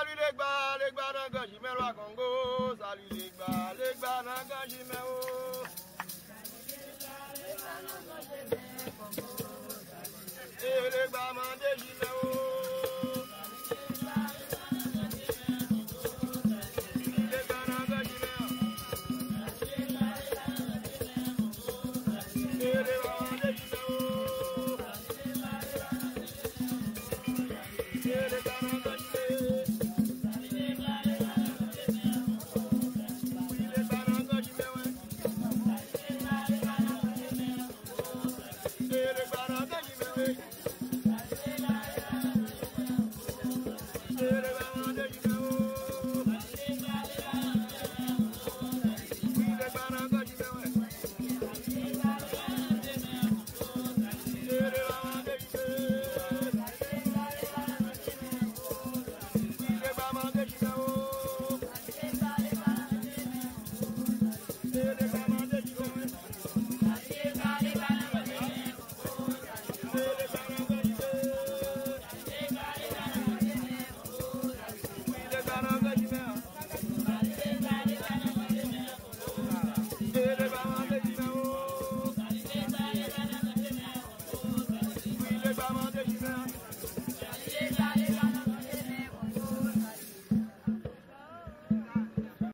Salut les gars dans Ganjimelo à Congo. Salut les gars dans Ganjimelo. Et les gars mandent Jimelo.